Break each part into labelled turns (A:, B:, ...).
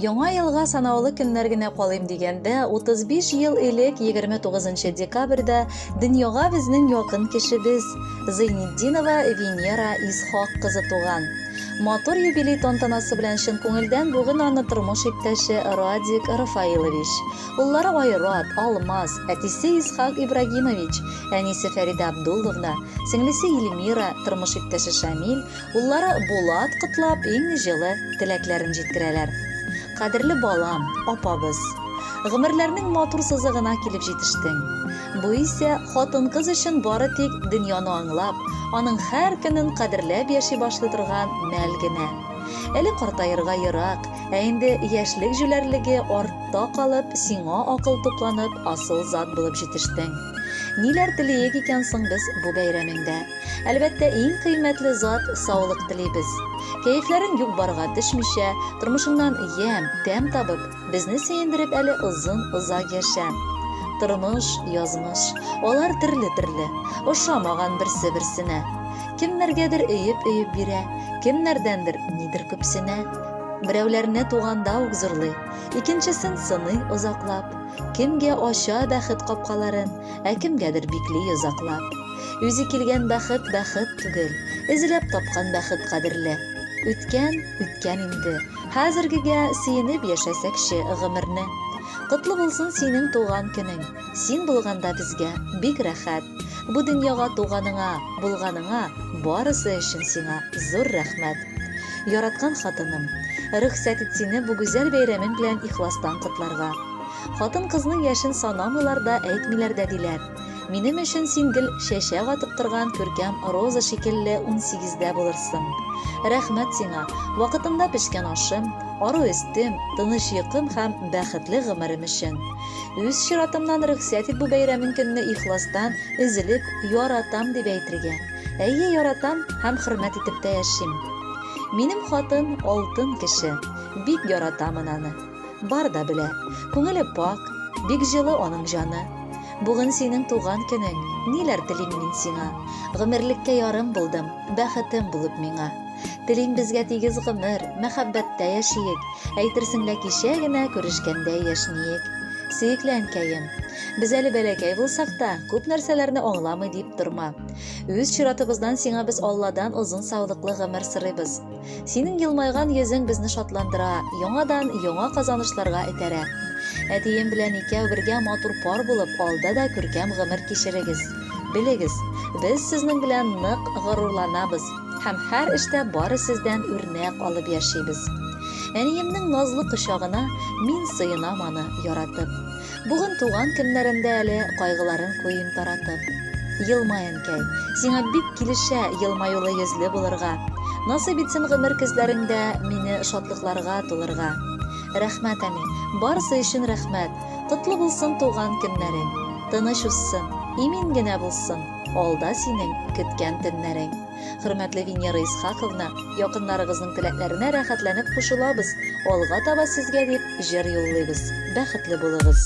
A: Яңа елга санаулы көннәр генә калыйм дигәндә, 35 ел элек 29 декабрьдә дөньяга безнең якын кешебез Зыйнетдинова Венера Исхак кызы туган. Матур юбилей тантанасы белән чын күңелдән бүген аны тормыш иптәше Радик Рафаилович, уллары Айрат, Алмаз, әтисе Исхак Ибрагимович, әнисе Фәрида Абдулловна, сеңлесе Илмира, тормыш иптәше Шамил, уллары Булат котлап иң җылы теләкләрен җиткерәләр. Кадерле балам, апабыз, гомерләрнең матур сызыгына килеп җитештең. Бу исә хатын-кыз өчен бары тик дөньяны аңлап, аның һәр көнен кадерләп яши башлый торган мәл генә. Әле картаерга ерак, ә инде яшьлек җүләрлеге артта калып, сиңа акыл тупланып, асыл зат булып җитештең. Ниләр телиек икән соң без бу бәйрәмеңдә? Әлбәттә, иң кыйммәтле зат саулык телибез. Кәефләрен юк барга төшмичә, тормышыңнан ям, тәм табып, безне сөендереп әле озак яшә. Тормыш, язмыш, алар төрле-төрле, ошамаган берсе-берсенә. Кемнәргәдер өеп бирә, кемнәрдәндер нидер күпсенә. Берәүләрне туганда ук зурлый, икенчесен сыный озаклап. Кемгә ача бәхет капкаларын, ә кемгәдер бикли озаклап. Үзе килгән бәхет түгел, эзләп тапкан бәхет кадерле. Үткән инде. Хәзергегә сөенеп яшәсәкче гомерне. Котлы булсын синең туган көнең. Син булганда безгә бик рәхәт. Бу дөньяга туганыңа, булганыңа, барысы өчен сиңа зур рәхмәт. Яраткан хатыным, рөхсәт ит сине бу гүзәл бәйрәмең белән ихластан котларга. Хатын-кызның яшен санамыйлар да, әйтмиләр дә диләр. Минем өчен син гел чәчәк атып торган күркәм роза шикелле 18дә булырсың. Рәхмәт сиңа, вакытында пешкән ашым, ару өстем, тыныч йокым һәм бәхетле гомерем өчен. Үз чиратымнан рөхсәт ит бу бәйрәмең көнне ихластан, өзелеп, яратам дип әйтергә. Әйе, яратам һәм хөрмәт итеп тә яшим. Минем хатын алтын кеше, бик яратамын аны. Бар да белә, күңеле пак, бик җылы аның җаны. Бүген синең туган көнең, ниләр телим мин сиңа? Гомерлеккә ярым булдым, бәхетем булып миңа. Телим безгә тигез гомер, мәхәббәттә яшиек, әйтерсең лә кичә генә күрешкәндә яшниек. Сөекле әнкәем, без әле бәләкәй булсак та, күп нәрсәләрне аңламый дип торма. Үз чиратыбыздан сиңа без Алладан озын саулыклы гомер сорыйбыз. Синең елмайган йөзең безне шатландыра, яңадан яңа казанышларга этәрә. Әтием белән икәү бергә матур пар булып, алда да күркәм гомер кичерегез. Белегез, без сезнең белән нык горурланабыз һәм һәр эштә бары сездән үрнәк алып яшибез. Әниемнең назлы кочагына мин сыенам аны яратып. Бүген туган көннәрендә әле кайгыларын куйым таратып. Елма әнкәй, сиңа бик килешә елмаюлы йөзле булырга. Насыйп итсен гомер көзләреңдә мине шатлыкларга тулырга. Рәхмәт, әни, барысы өчен рәхмәт. Котлы булсын туган көннәрең. Тыныч узсын, имин генә булсын. Алда синең көткән төннәрең. Хөрмәтле Венера Исхаковна, якыннарыгызның теләкләренә рәхәтләнеп кушылабыз. Алга таба сезгә дип җыр юллыйбыз. Бәхетле булыгыз.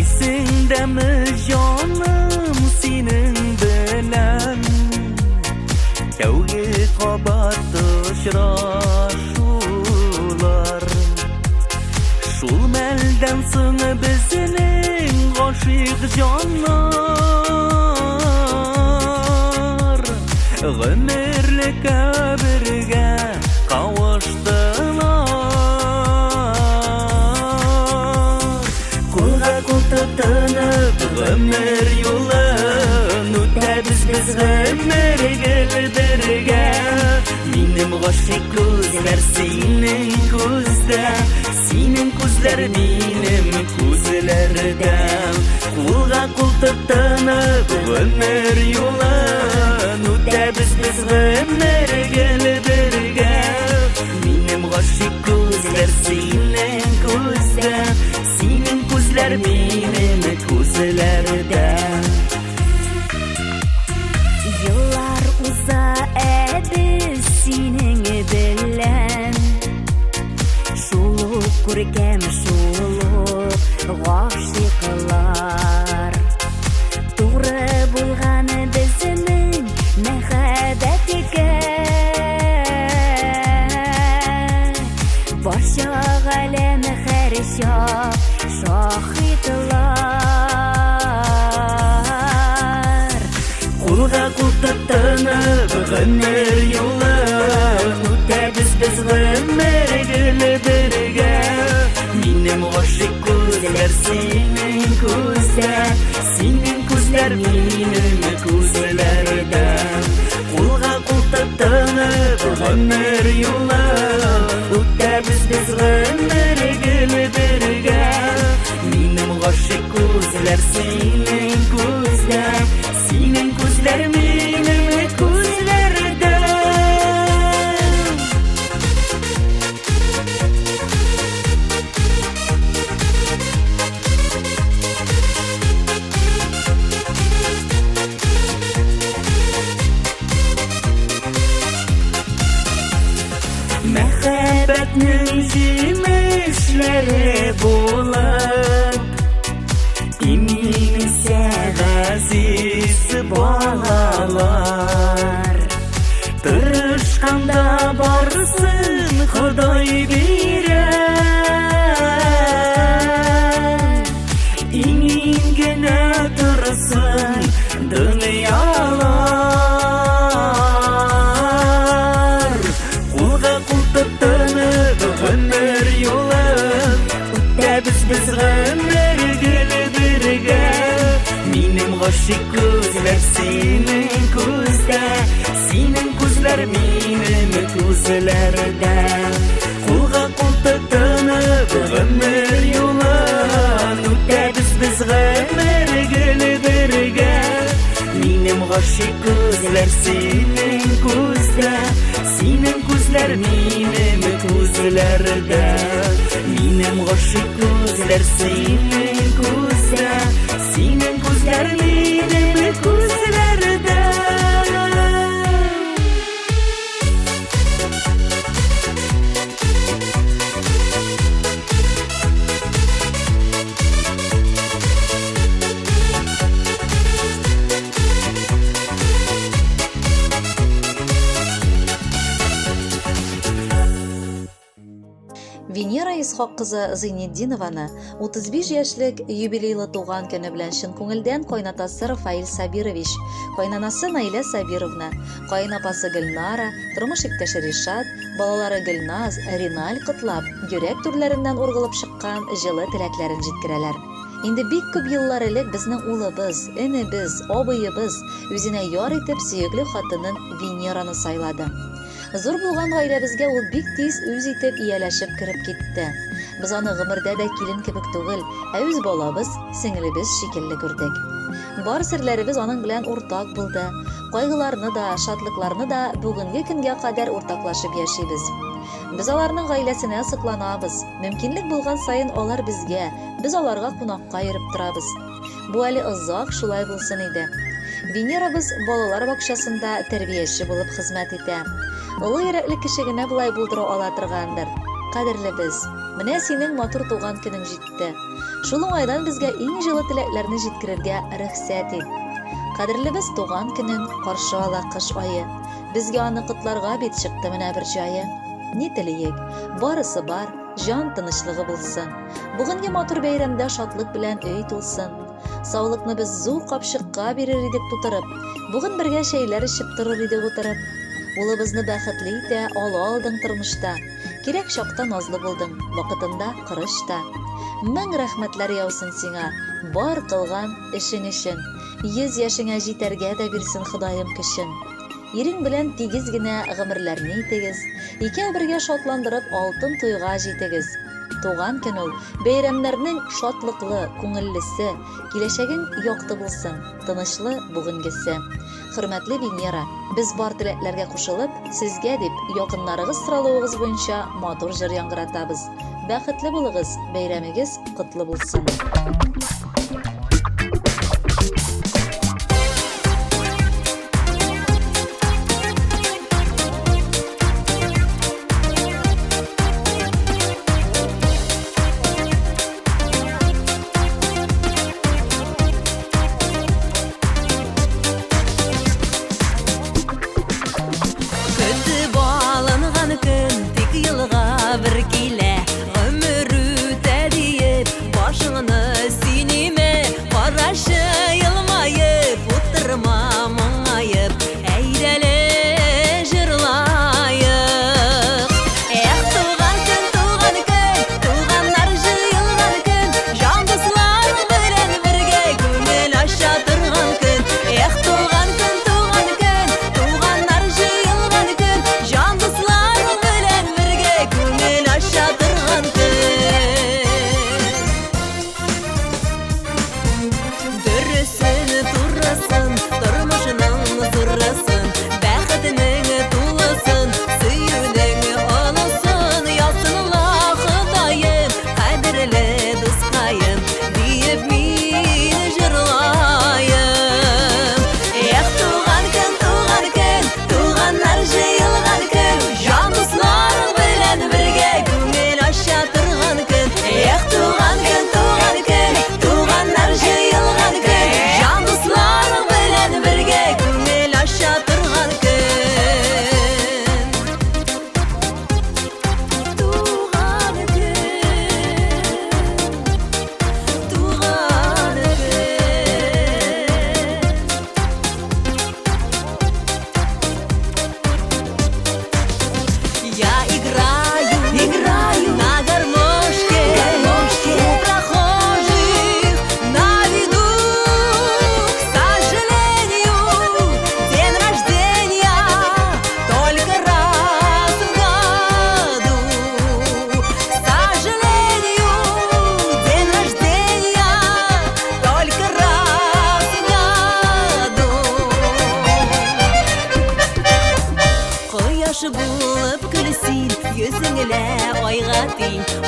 B: Isingdəmi canım senin belən Təvgi qabat uçraşular Şul məldən soň bizning aşiq canlar Ömürlükə birgə qavuşdular Tınıp ömür yolun Ütəbiz biz ömür güldirgə Minim gaşik gözlər senin gözdə Senin gözlər minim gözlərdə Kulga kul tınıp ömür yolun Ütəbiz biz ömür güldirgə Minim gaşik gözlər senin gözdə Senin gözlər minim gözlərdə Yıllar uza biz senin belən Кулга-кулга тынып гомер юлын үтәбез без гомер гөле бергә. Минем гашык күзләр синең күздә, синең күзләр минем күзләрдә. Кулга-кулга тынып гомер юлын үтәбез без гомер гөле бергә. Минем гашык күзләр синең күздә, синең күзләр минем күзләрдә. Мәхәббәтнең җимешләре булып, иминсә газиз балалар. Тырышканда барсын Ходай бирә, иң генә торсын дөньялар. Кулга-кулга тынып гомер юлын үтәбез без гомер гөле бергә. Минем гашык күзләр синең күздә, синең күзләр минем күзләрдә. Кулга-кулга тынып гомер юлын үтәбез без гомер гөле бергә. Минем гашык күзләр синең күздә, синең күзләр минем күзләрдә. Минем гашык күзләр синең күздә, синең күзләр минем күзләрдә.
A: Венера Исхак кызы Зыйнетдинованы 35 яшьлек юбилейлы туган көне белән чын күңелдән кайнатасы Рафаил Сабирович, кайнанасы Наиля Сабировна, кайнапасы Гөлнара, тормыш иптәше Ришат, балалары Гөлназ, Риналь котлап, йөрәк түрләреннән ургылып чыккан җылы теләкләрен җиткерәләр. Инде бик күп еллар элек безнең улыбыз, энебез, абыебыз үзенә яр итеп сөекле хатынын Венераны сайлады. Зур булган гаиләбезгә ул бик тиз үз итеп ияләшеп кереп китте. Без аны гомердә дә килен кебек түгел, ә үз балабыз, сеңлебез шикелле күрдек. Бар серләребез аның белән уртак булды. Кайгыларны да, шатлыкларны да бүгенге көнгә кадәр уртаклашып яшибез. Без аларның гаиләсенә сыкланабыз. Мөмкинлек булган саен алар безгә, biz аларга кунакка йөреп торабыз. Бу әле озак шулай булсын иде. Венерабыз балалар бакчасында тәрбияче булып хезмәт итә. Олы йөрәкле кеше генә булай булдыра ала торгандыр. Кадерлебез, менә синең матур туган көнең җитте. Шул уңайдан безгә иң җылы теләкләрне җиткерергә рөхсәт ит. Кадерлебез туган көнең каршы ала кыш ае. Безгә аны котларга бит чыкты менә бер җае. Ни телиек, барысы бар, җан тынычлыгы булсын. Бүгенге матур бәйрәмдә шатлык белән өй тулсын. Саулыкны без зур капчыкка бирер идек тутырып. Бүген бергә шәйләр эчеп торыр идек утырып. Улыбызны бәхетле итә ала алдың тормышта. Кирәк чакта назлы булдың, вакытында кырышта. Мең рәхмәтләр яусын сиңа, бар кылган эшең өчен. 100 яшеңә җитәргә дә бирсен Ходаем көчен. Ирең белән тигез генә гомерләрне итегез. Икәү бергә шатландырып алтын туйга җитегез. Туган көн ул бәйрәмнәрнең шатлыклы, күңеллесе, киләчәгең якты булсын, тынычлы бүгенгесе. Хөрмәтле Венера, без бар теләкләргә кушылып, сезгә дип якыннарыгыз соралуыгыз буенча матур җыр яңгыратабыз. Бәхетле булыгыз, бәйрәмегез котлы булсын.
C: Бер килә, гомер үтә диеп, башыңны сине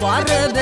C: барыбер